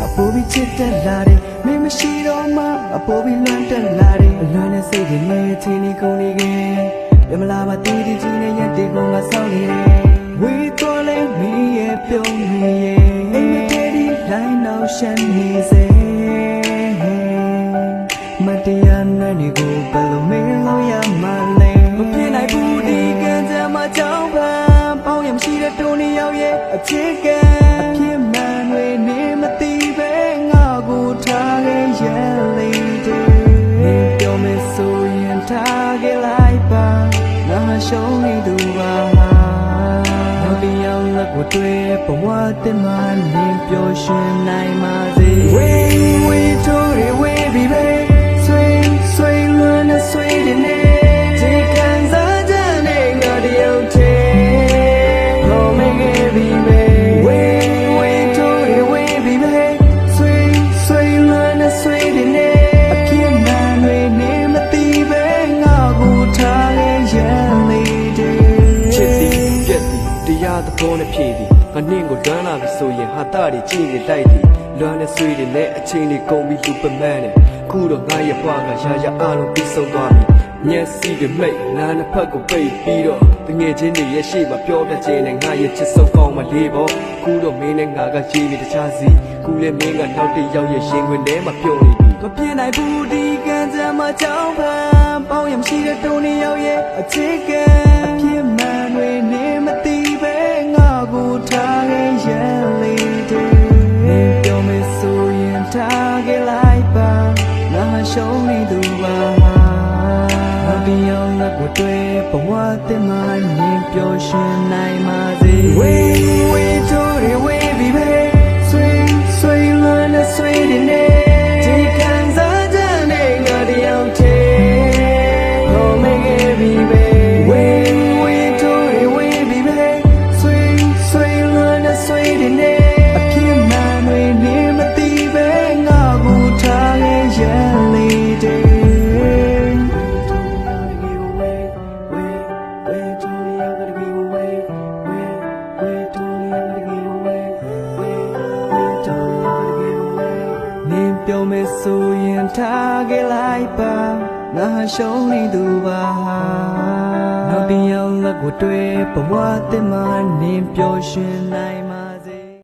အပေါ်ပြီးချစ်တက်လာတယ်မင်းမရှိတော့မှအပေါ်ပြီးလွမ်းတက်လာတယ်အလွမ်းနဲ့စိတ်တွေနဲ့ချင်းနေကုန်နေခင်ပြမလာမတီးတီးချင်းနဲ့ရက်တေကုန်ငါဆောင်းနေတယ်ဝေးတော်လဲမင်းရဲ့ပြုံးနေရဲ့အိမ်မထဲဒီလိုင်းနောက်ရှမ်းနေစေမတရားနဲ့ဒီကိုဘယ်လိုမင်းလို့ရမှလဲမပြေနိုင်ဘူးဒီကံကြမ်းမကြောက်ပါပေါင်းရမရှိတဲ့တိုးနေရောက်ရဲ့အချစ်ကံအဖြစ်မှန်တွေနေမသိပဲငါကိုထားခဲ့ရဲ့လေးတွေပြောမယ်ဆိုရင်ထားခဲ့လိုက်ပါငါရှုံးနေသူပါနောက်တစ်ယောက်လက်ကိုတွေ့ဘဝတင်မှနေပျော်ရွှင်နိုင်ပါစေဝေးဝေးတိုးတွေဝေးပြီးပဲဆွေးဆွေးလွန်းနဲ့ဆွေးတယ်နဲ့ဒီကံစားကြတဲ့ငါတယောက်တည်းလို့မခဲ့ပြီးပဲဝေးဝေးတိုးတွေဝေးပြီးပဲဆွေးဆွေးလွန်းနဲ့ဆွေးတယ်နဲ့အဖြစ်မှန်တွေနေမသိပဲငါကိုထားခဲ့ရဲ့လေးတွေချစ်သည်ပြက်သည်တရားသဘောနဲ့ဖြည့်သည်ငါနှင်းကိုလွမ်းလာပြီဆိုရင်ဟာတာတွေကြည့်နေလိုက်သည်လွမ်းနဲ့ဆွေးတယ်နဲ့အချိန်တွေကုန်ပြီးလူပမန်းနဲ့ခုတော့ငါရဲ့ဘဝကရာရာအားလုံးပြီးဆုံးသွားပြီမျက်စိတွေမိတ်နားနှစ်ဖက်ကိုပိတ်ပြီးတော့တငယ်ချင်းတွေရဲ့ရှေ့မှာပြောပြခြင်းနဲ့ငါရဲ့ချစ်ဆုံးကောင်းမလေးပေါ့ခုတော့မင်းနဲ့ငါကရေးနေတခြားစီခုလည်းမင်းကနောက်တစ်ယောက်ရဲ့ရင်ခွင်ထဲမှာပြုံးနေပြီမပြေနိုင်ဘူးဒီကံကြမ်းမကြောက်ပါပေါင်းရမရှိတဲ့တုံးနေရောက်ရဲ့အချစ်ကံအဖြစ်မှန်တွေနေမသိပဲငါကိုထားခဲ့ရဲ့လေးတွေပြောမယ်ဆိုရင်ထားခဲ့လိုက်ပါငါရှုံးနေသူပါနောက်တစ်ယောက်လက်ကိုတွေ့ဘဝတင်မှနေပျော်ရွှင်နိုင်ပါစေဝေးဝေးတိုးတွေဝေးပြီးပဲဆွေးဆွေးလွန်းနဲ့ဆွေးတယ်နဲ့ဒီကံစားကြတဲ့ငါတယောက်တည်းလို့မခဲ့ပြီးပဲဝေးဝေးတိုးတွေဝေးပြီးပဲဆွေးဆွေးလွန်းနဲ့ဆွေးတယ်နဲ့အဖြစ်မှန်တွေနေမသိပဲငါကိုထားခဲ့ရဲ့လေးတွေပြောမယ်ဆိုရင်ထားခဲ့လိုက်ပါငါရှုံးနေသူပါနောက်တစ်ယောက်လက်ကိုတွေ့ဘဝတင်မှနေပျော်ရွှင်နိုင်